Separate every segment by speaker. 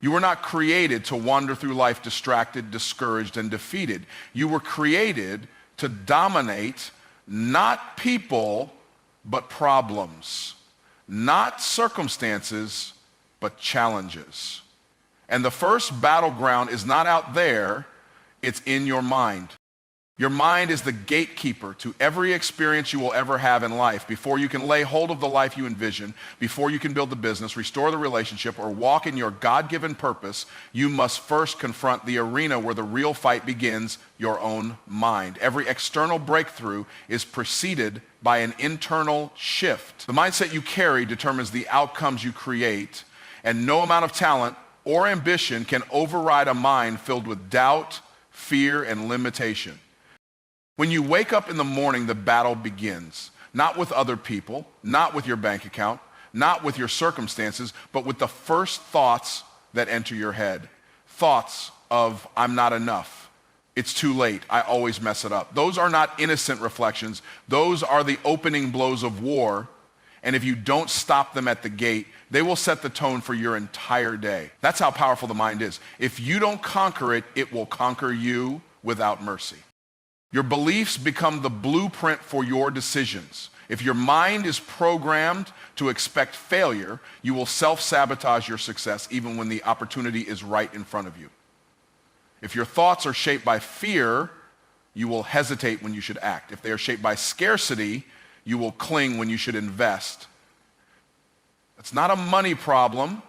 Speaker 1: You were not created to wander through life distracted, discouraged, and defeated. You were created to dominate not people, but problems. Not circumstances, but challenges. And the first battleground is not out there, it's in your mind. Your mind is the gatekeeper to every experience you will ever have in life. Before you can lay hold of the life you envision, before you can build the business, restore the relationship, or walk in your God-given purpose, you must first confront the arena where the real fight begins, your own mind. Every external breakthrough is preceded by an internal shift. The mindset you carry determines the outcomes you create, and no amount of talent or ambition can override a mind filled with doubt, fear, and limitation. When you wake up in the morning, the battle begins. Not with other people, not with your bank account, not with your circumstances, but with the first thoughts that enter your head. Thoughts of, I'm not enough. It's too late. I always mess it up. Those are not innocent reflections. Those are the opening blows of war. And if you don't stop them at the gate, they will set the tone for your entire day. That's how powerful the mind is. If you don't conquer it, it will conquer you without mercy. Your beliefs become the blueprint for your decisions. If your mind is programmed to expect failure, you will self-sabotage your success even when the opportunity is right in front of you. If your thoughts are shaped by fear, you will hesitate when you should act. If they are shaped by scarcity, you will cling when you should invest. It's not a money problem,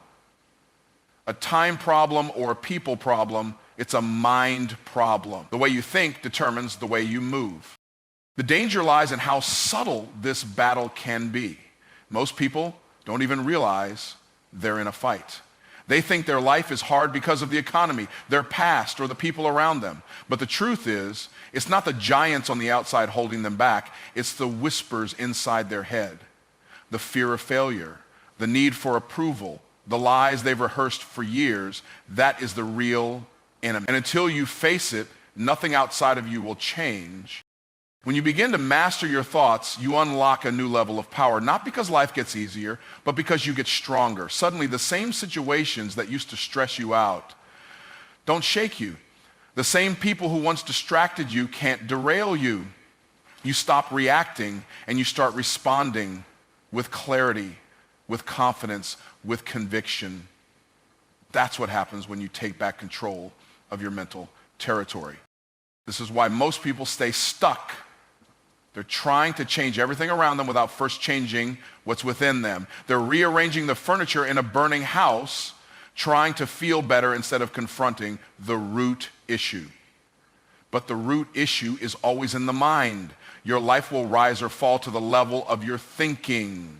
Speaker 1: a time problem, or a people problem. It's a mind problem. The way you think determines the way you move. The danger lies in how subtle this battle can be. Most people don't even realize they're in a fight. They think their life is hard because of the economy, their past, or the people around them. But the truth is, it's not the giants on the outside holding them back. It's the whispers inside their head. The fear of failure, the need for approval, the lies they've rehearsed for years. That is the real enemy. And until you face it, nothing outside of you will change. When you begin to master your thoughts, you unlock a new level of power, not because life gets easier, but because you get stronger. Suddenly, the same situations that used to stress you out don't shake you. The same people who once distracted you can't derail you. You stop reacting and you start responding with clarity, with confidence, with conviction. That's what happens when you take back control of your mental territory. This is why most people stay stuck. They're trying to change everything around them without first changing what's within them. They're rearranging the furniture in a burning house, trying to feel better instead of confronting the root issue. But the root issue is always in the mind. Your life will rise or fall to the level of your thinking.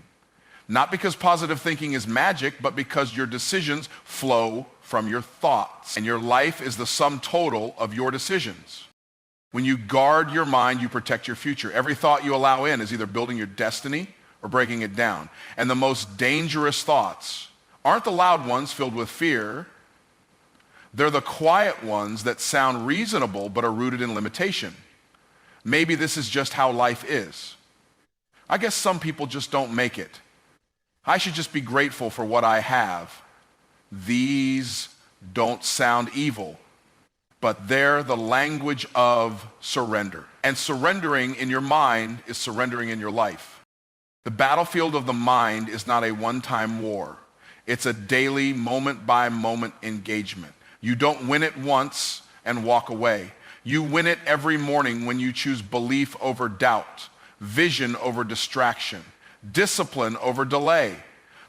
Speaker 1: Not because positive thinking is magic, but because your decisions flow from your thoughts. And your life is the sum total of your decisions. When you guard your mind, you protect your future. Every thought you allow in is either building your destiny or breaking it down. And the most dangerous thoughts aren't the loud ones filled with fear. They're the quiet ones that sound reasonable but are rooted in limitation. Maybe this is just how life is. I guess some people just don't make it. I should just be grateful for what I have. These don't sound evil, but they're the language of surrender. And surrendering in your mind is surrendering in your life. The battlefield of the mind is not a one-time war. It's a daily, moment-by-moment engagement. You don't win it once and walk away. You win it every morning when you choose belief over doubt, vision over distraction, discipline over delay.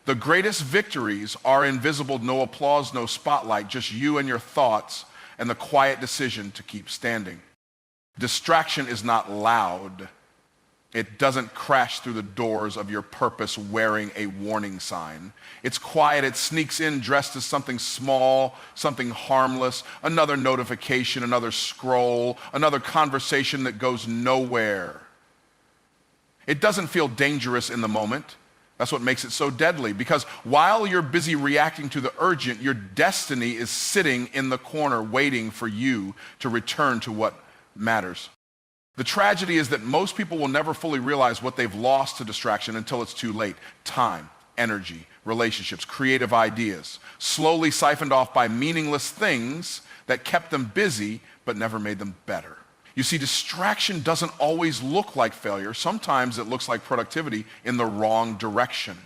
Speaker 1: The greatest victories are invisible, no applause, no spotlight, just you and your thoughts and the quiet decision to keep standing. Distraction is not loud. It doesn't crash through the doors of your purpose wearing a warning sign. It's quiet. It sneaks in dressed as something small, something harmless, another notification, another scroll, another conversation that goes nowhere. It doesn't feel dangerous in the moment. That's what makes it so deadly, because while you're busy reacting to the urgent, your destiny is sitting in the corner waiting for you to return to what matters. The tragedy is that most people will never fully realize what they've lost to distraction until it's too late. Time, energy, relationships, creative ideas, slowly siphoned off by meaningless things that kept them busy but never made them better. You see, distraction doesn't always look like failure. Sometimes it looks like productivity in the wrong direction.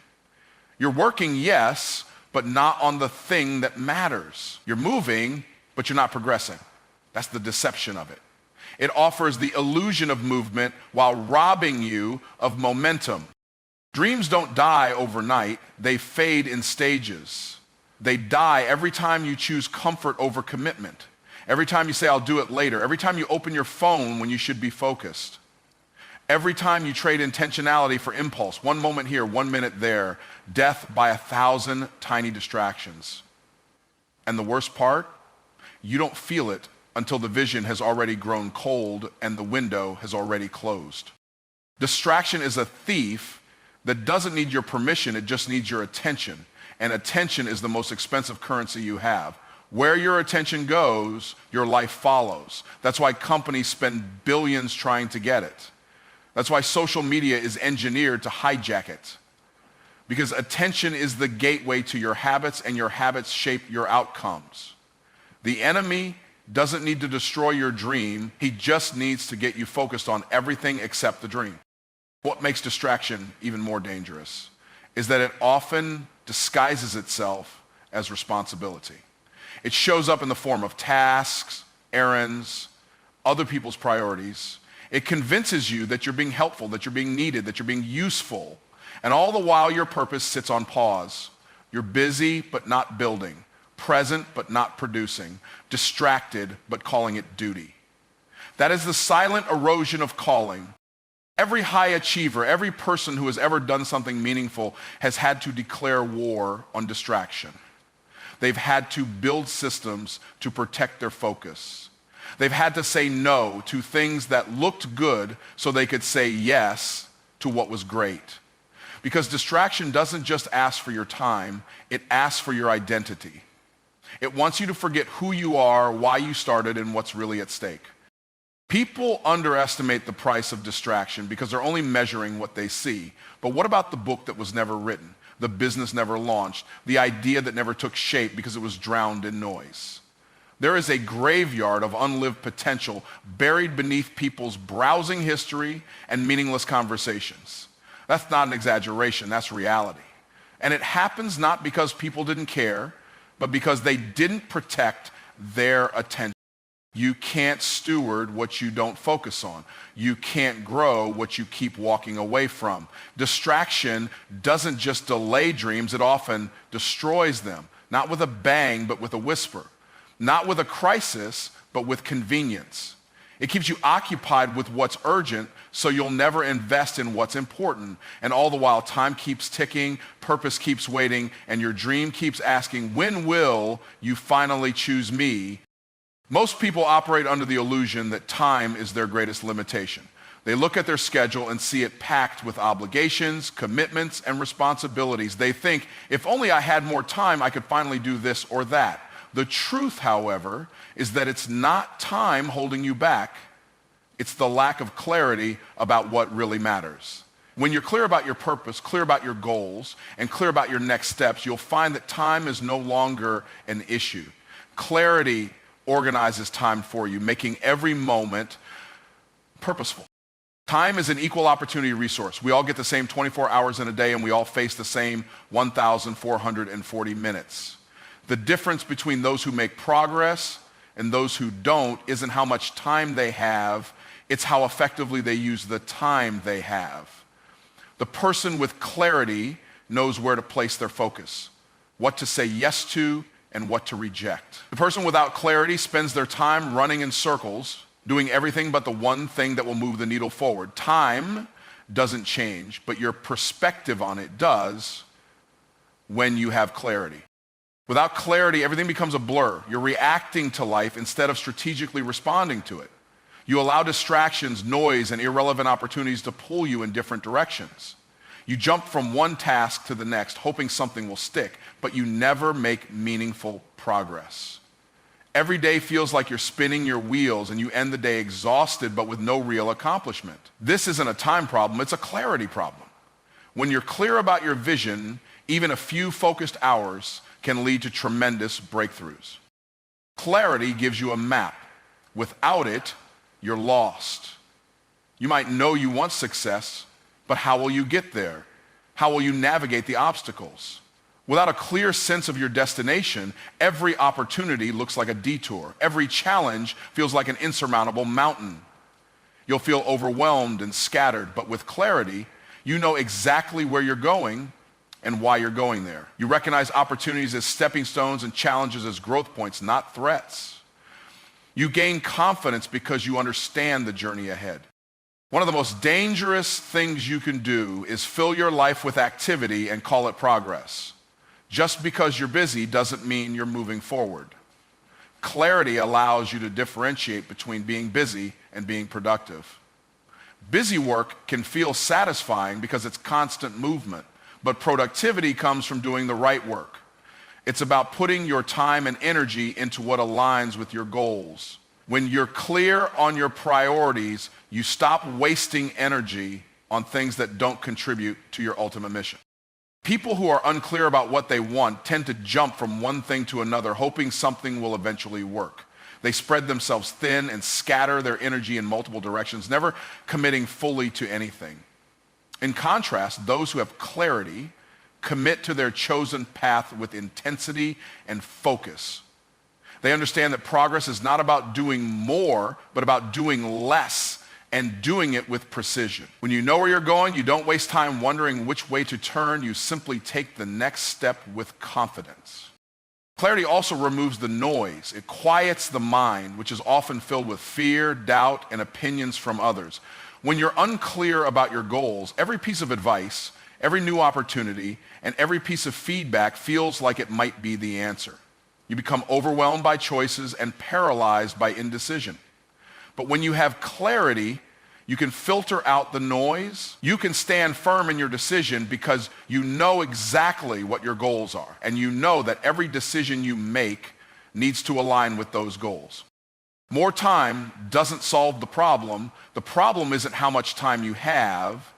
Speaker 1: You're working, yes, but not on the thing that matters. You're moving, but you're not progressing. That's the deception of it. It offers the illusion of movement while robbing you of momentum. Dreams don't die overnight. They fade in stages. They die every time you choose comfort over commitment. Every time you say, I'll do it later. Every time you open your phone when you should be focused. Every time you trade intentionality for impulse. 1 moment here, 1 minute there. Death by 1,000 tiny distractions. And the worst part, you don't feel it until the vision has already grown cold and the window has already closed. Distraction is a thief that doesn't need your permission, it just needs your attention. And attention is the most expensive currency you have. Where your attention goes, your life follows. That's why companies spend billions trying to get it. That's why social media is engineered to hijack it. Because attention is the gateway to your habits, and your habits shape your outcomes. The enemy doesn't need to destroy your dream. He just needs to get you focused on everything except the dream. What makes distraction even more dangerous is that it often disguises itself as responsibility. It shows up in the form of tasks, errands, other people's priorities. It convinces you that you're being helpful, that you're being needed, that you're being useful. And all the while your purpose sits on pause. You're busy but not building, present but not producing, distracted but calling it duty. That is the silent erosion of calling. Every high achiever, every person who has ever done something meaningful has had to declare war on distraction. They've had to build systems to protect their focus. They've had to say no to things that looked good so they could say yes to what was great. Because distraction doesn't just ask for your time, it asks for your identity. It wants you to forget who you are, why you started, and what's really at stake. People underestimate the price of distraction because they're only measuring what they see. But what about the book that was never written, the business never launched, the idea that never took shape because it was drowned in noise? There is a graveyard of unlived potential buried beneath people's browsing history and meaningless conversations. That's not an exaggeration, that's reality. And it happens not because people didn't care, but because they didn't protect their attention. You can't steward what you don't focus on. You can't grow what you keep walking away from. Distraction doesn't just delay dreams, it often destroys them. Not with a bang, but with a whisper. Not with a crisis, but with convenience. It keeps you occupied with what's urgent, so you'll never invest in what's important. And all the while, time keeps ticking, purpose keeps waiting, and your dream keeps asking, when will you finally choose me? Most people operate under the illusion that time is their greatest limitation. They look at their schedule and see it packed with obligations, commitments, and responsibilities. They think, if only I had more time, I could finally do this or that. The truth, however, is that it's not time holding you back. It's the lack of clarity about what really matters. When you're clear about your purpose, clear about your goals, and clear about your next steps, you'll find that time is no longer an issue. Clarity organizes time for you, making every moment purposeful. Time is an equal opportunity resource. We all get the same 24 hours in a day, and we all face the same 1,440 minutes. The difference between those who make progress and those who don't isn't how much time they have, it's how effectively they use the time they have. The person with clarity knows where to place their focus, what to say yes to, and what to reject. The person without clarity spends their time running in circles, doing everything but the one thing that will move the needle forward. Time doesn't change, but your perspective on it does when you have clarity. Without clarity, everything becomes a blur. You're reacting to life instead of strategically responding to it. You allow distractions, noise, and irrelevant opportunities to pull you in different directions. You jump from one task to the next, hoping something will stick, but you never make meaningful progress. Every day feels like you're spinning your wheels and you end the day exhausted but with no real accomplishment. This isn't a time problem, it's a clarity problem. When you're clear about your vision, Even a few focused hours can lead to tremendous breakthroughs. Clarity gives you a map. Without it, you're lost. You might know you want success, but how will you get there? How will you navigate the obstacles? Without a clear sense of your destination, every opportunity looks like a detour. Every challenge feels like an insurmountable mountain. You'll feel overwhelmed and scattered, but with clarity, you know exactly where you're going and why you're going there. You recognize opportunities as stepping stones and challenges as growth points, not threats. You gain confidence because you understand the journey ahead. One of the most dangerous things you can do is fill your life with activity and call it progress. Just because you're busy doesn't mean you're moving forward. Clarity allows you to differentiate between being busy and being productive. Busy work can feel satisfying because it's constant movement, but productivity comes from doing the right work. It's about putting your time and energy into what aligns with your goals. When you're clear on your priorities, you stop wasting energy on things that don't contribute to your ultimate mission. People who are unclear about what they want tend to jump from one thing to another, hoping something will eventually work. They spread themselves thin and scatter their energy in multiple directions, never committing fully to anything. In contrast, those who have clarity commit to their chosen path with intensity and focus. They understand that progress is not about doing more, but about doing less and doing it with precision. When you know where you're going, you don't waste time wondering which way to turn. You simply take the next step with confidence. Clarity also removes the noise. It quiets the mind, which is often filled with fear, doubt, and opinions from others. When you're unclear about your goals, every piece of advice, every new opportunity, and every piece of feedback feels like it might be the answer. You become overwhelmed by choices and paralyzed by indecision. But when you have clarity, you can filter out the noise. You can stand firm in your decision because you know exactly what your goals are. And you know that every decision you make needs to align with those goals. More time doesn't solve the problem. The problem isn't how much time you have.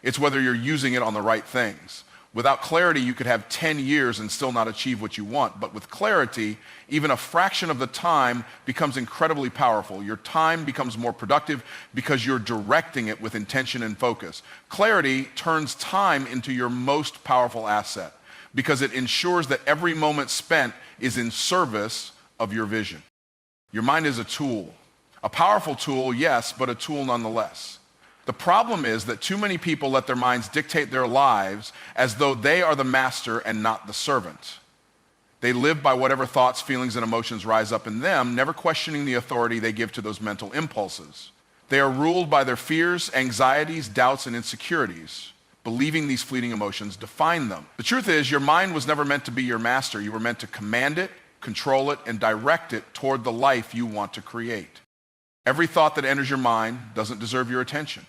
Speaker 1: It's whether you're using it on the right things. Without clarity, you could have 10 years and still not achieve what you want. But with clarity, even a fraction of the time becomes incredibly powerful. Your time becomes more productive because you're directing it with intention and focus. Clarity turns time into your most powerful asset because it ensures that every moment spent is in service of your vision. Your mind is a tool. A powerful tool, yes, but a tool nonetheless. The problem is that too many people let their minds dictate their lives as though they are the master and not the servant. They live by whatever thoughts, feelings, and emotions rise up in them, never questioning the authority they give to those mental impulses. They are ruled by their fears, anxieties, doubts, and insecurities, believing these fleeting emotions define them. The truth is, your mind was never meant to be your master. You were meant to command it, control it, and direct it toward the life you want to create. Every thought that enters your mind doesn't deserve your attention.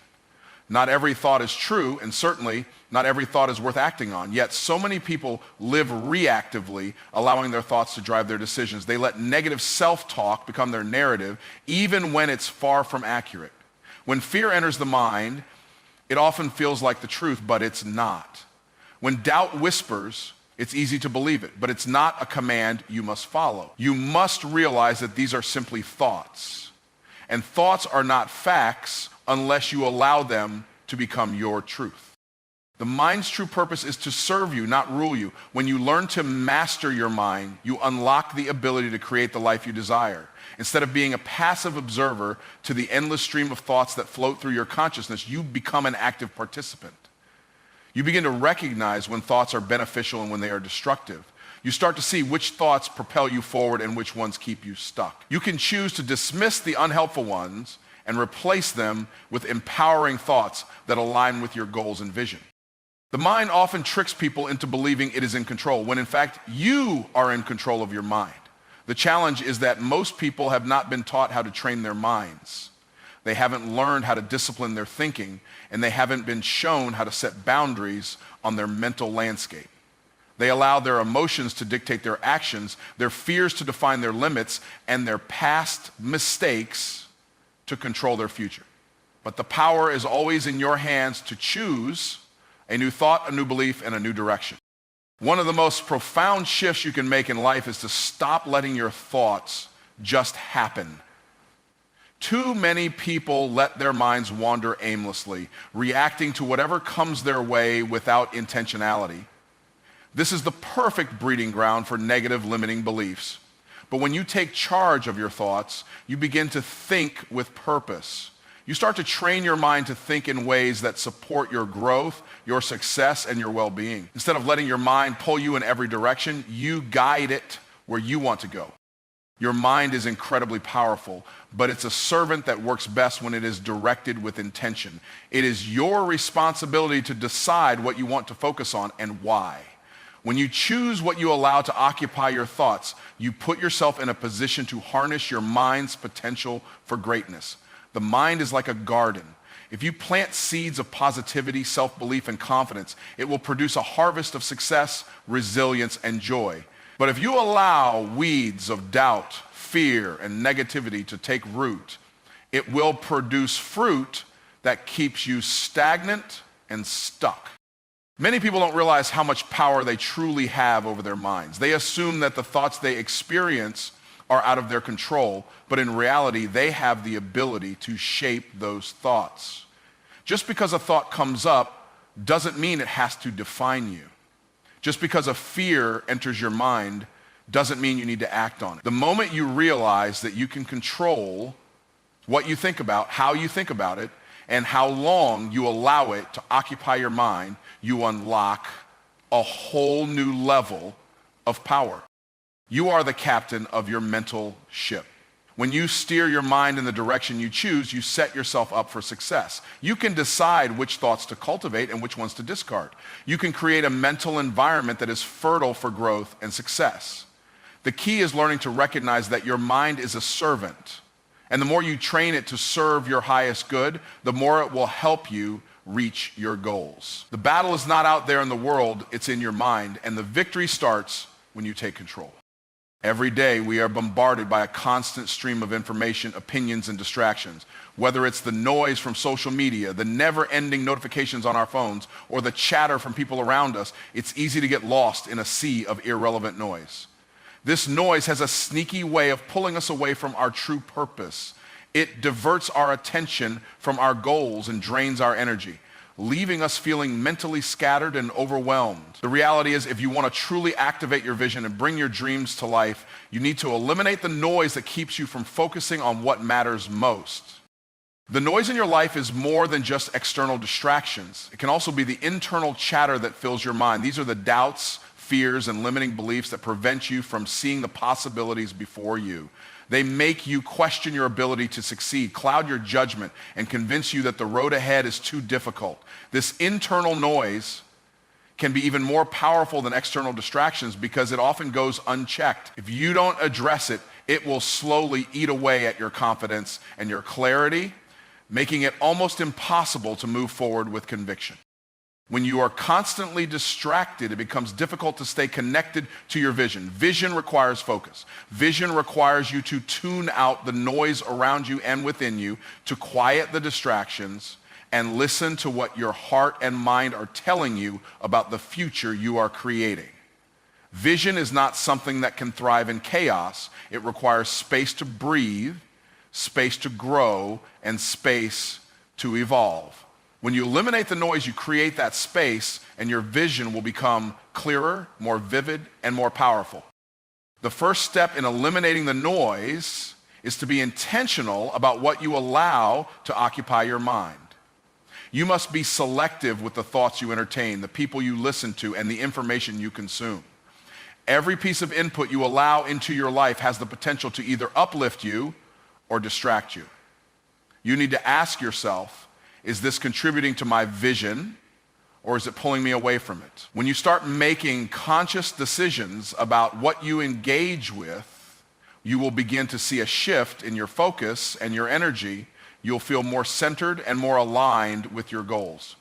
Speaker 1: Not every thought is true, and certainly not every thought is worth acting on. Yet so many people live reactively, allowing their thoughts to drive their decisions. They let negative self-talk become their narrative, even when it's far from accurate. When fear enters the mind, it often feels like the truth, but it's not. When doubt whispers, it's easy to believe it, but it's not a command you must follow. You must realize that these are simply thoughts. And thoughts are not facts unless you allow them to become your truth. The mind's true purpose is to serve you, not rule you. When you learn to master your mind, you unlock the ability to create the life you desire. Instead of being a passive observer to the endless stream of thoughts that float through your consciousness, you become an active participant. You begin to recognize when thoughts are beneficial and when they are destructive. You start to see which thoughts propel you forward and which ones keep you stuck. You can choose to dismiss the unhelpful ones and replace them with empowering thoughts that align with your goals and vision. The mind often tricks people into believing it is in control, when in fact you are in control of your mind. The challenge is that most people have not been taught how to train their minds. They haven't learned how to discipline their thinking, and they haven't been shown how to set boundaries on their mental landscape. They allow their emotions to dictate their actions, their fears to define their limits, and their past mistakes to control their future. But the power is always in your hands to choose a new thought, a new belief, and a new direction. One of the most profound shifts you can make in life is to stop letting your thoughts just happen. Too many people let their minds wander aimlessly, reacting to whatever comes their way without intentionality. This is the perfect breeding ground for negative limiting beliefs. But when you take charge of your thoughts, you begin to think with purpose. You start to train your mind to think in ways that support your growth, your success, and your well-being. Instead of letting your mind pull you in every direction, you guide it where you want to go. Your mind is incredibly powerful, but it's a servant that works best when it is directed with intention. It is your responsibility to decide what you want to focus on and why. When you choose what you allow to occupy your thoughts, you put yourself in a position to harness your mind's potential for greatness. The mind is like a garden. If you plant seeds of positivity, self-belief, and confidence, it will produce a harvest of success, resilience, and joy. But if you allow weeds of doubt, fear, and negativity to take root, it will produce fruit that keeps you stagnant and stuck. Many people don't realize how much power they truly have over their minds. They assume that the thoughts they experience are out of their control, but in reality, they have the ability to shape those thoughts. Just because a thought comes up doesn't mean it has to define you. Just because a fear enters your mind doesn't mean you need to act on it. The moment you realize that you can control what you think about, how you think about it, and how long you allow it to occupy your mind, you unlock a whole new level of power. You are the captain of your mental ship. When you steer your mind in the direction you choose, you set yourself up for success. You can decide which thoughts to cultivate and which ones to discard. You can create a mental environment that is fertile for growth and success. The key is learning to recognize that your mind is a servant. And the more you train it to serve your highest good, the more it will help you reach your goals. The battle is not out there in the world, it's in your mind, and the victory starts when you take control. Every day we are bombarded by a constant stream of information, opinions, and distractions. Whether it's the noise from social media, the never-ending notifications on our phones, or the chatter from people around us, it's easy to get lost in a sea of irrelevant noise. This noise has a sneaky way of pulling us away from our true purpose. It diverts our attention from our goals and drains our energy, leaving us feeling mentally scattered and overwhelmed. The reality is, if you want to truly activate your vision and bring your dreams to life, you need to eliminate the noise that keeps you from focusing on what matters most. The noise in your life is more than just external distractions. It can also be the internal chatter that fills your mind. These are the doubts, fears, and limiting beliefs that prevent you from seeing the possibilities before you. They make you question your ability to succeed, cloud your judgment, and convince you that the road ahead is too difficult. This internal noise can be even more powerful than external distractions because it often goes unchecked. If you don't address it, it will slowly eat away at your confidence and your clarity, making it almost impossible to move forward with conviction. When you are constantly distracted, it becomes difficult to stay connected to your vision. Vision requires focus. Vision requires you to tune out the noise around you and within you, to quiet the distractions, and listen to what your heart and mind are telling you about the future you are creating. Vision is not something that can thrive in chaos. It requires space to breathe, space to grow, and space to evolve. When you eliminate the noise, you create that space, and your vision will become clearer, more vivid, and more powerful. The first step in eliminating the noise is to be intentional about what you allow to occupy your mind. You must be selective with the thoughts you entertain, the people you listen to, and the information you consume. Every piece of input you allow into your life has the potential to either uplift you or distract you. You need to ask yourself, is this contributing to my vision, or is it pulling me away from it? When you start making conscious decisions about what you engage with, you will begin to see a shift in your focus and your energy. You'll feel more centered and more aligned with your goals.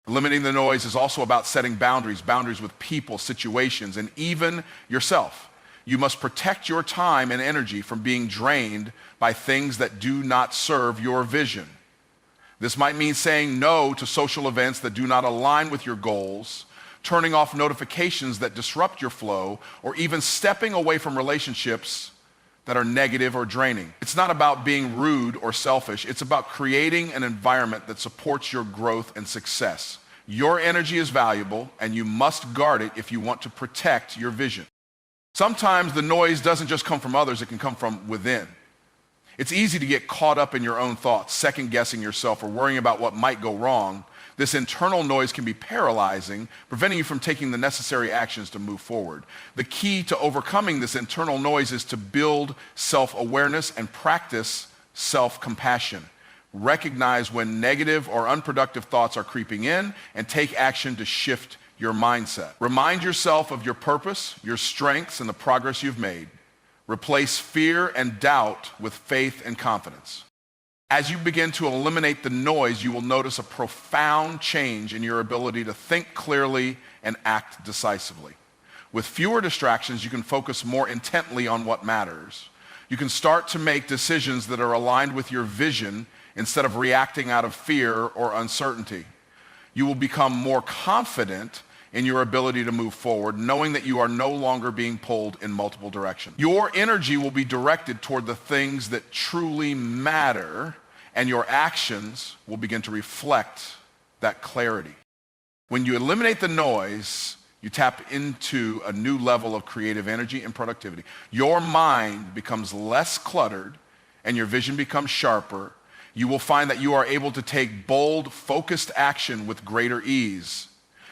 Speaker 1: Limiting the noise is also about setting boundaries with people, situations, and even yourself. You must protect your time and energy from being drained by things that do not serve your vision. This might mean saying no to social events that do not align with your goals, turning off notifications that disrupt your flow, or even stepping away from relationships that are negative or draining. It's not about being rude or selfish. It's about creating an environment that supports your growth and success. Your energy is valuable, and you must guard it if you want to protect your vision. Sometimes the noise doesn't just come from others, it can come from within. It's easy to get caught up in your own thoughts, second-guessing yourself or worrying about what might go wrong. This internal noise can be paralyzing, preventing you from taking the necessary actions to move forward. The key to overcoming this internal noise is to build self-awareness and practice self-compassion. Recognize when negative or unproductive thoughts are creeping in and take action to shift your mindset. Remind yourself of your purpose, your strengths, and the progress you've made. Replace fear and doubt with faith and confidence. As you begin to eliminate the noise, you will notice a profound change in your ability to think clearly and act decisively. With fewer distractions, you can focus more intently on what matters. You can start to make decisions that are aligned with your vision instead of reacting out of fear or uncertainty. You will become more confident in your ability to move forward, knowing that you are no longer being pulled in multiple directions. Your energy will be directed toward the things that truly matter, and your actions will begin to reflect that clarity. When you eliminate the noise, you tap into a new level of creative energy and productivity. Your mind becomes less cluttered, and your vision becomes sharper. You will find that you are able to take bold, focused action with greater ease.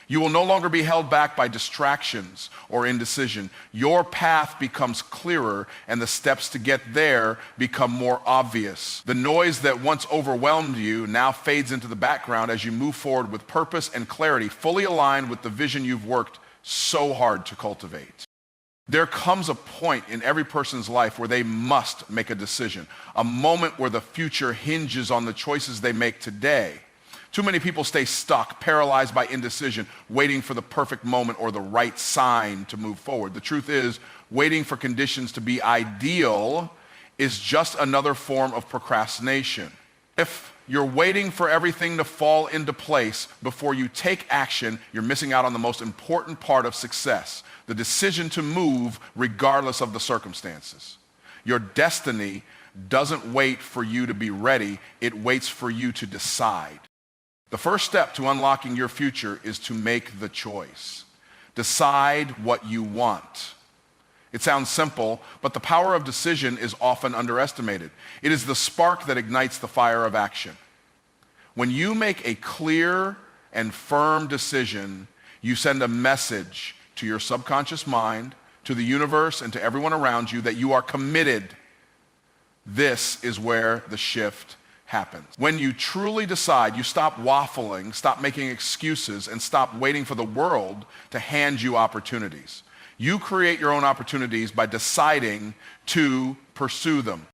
Speaker 1: You will no longer be held back by distractions or indecision. Your path becomes clearer, and the steps to get there become more obvious. The noise that once overwhelmed you now fades into the background as you move forward with purpose and clarity, fully aligned with the vision you've worked so hard to cultivate. There comes a point in every person's life where they must make a decision, a moment where the future hinges on the choices they make today. Too many people stay stuck, paralyzed by indecision, waiting for the perfect moment or the right sign to move forward. The truth is, waiting for conditions to be ideal is just another form of procrastination. If you're waiting for everything to fall into place before you take action, you're missing out on the most important part of success, the decision to move regardless of the circumstances. Your destiny doesn't wait for you to be ready, it waits for you to decide. The first step to unlocking your future is to make the choice. Decide what you want. It sounds simple, but the power of decision is often underestimated. It is the spark that ignites the fire of action. When you make a clear and firm decision, you send a message to your subconscious mind, to the universe, and to everyone around you that you are committed. This is where the shift happens. When you truly decide, you stop waffling, stop making excuses, and stop waiting for the world to hand you opportunities. You create your own opportunities by deciding to pursue them.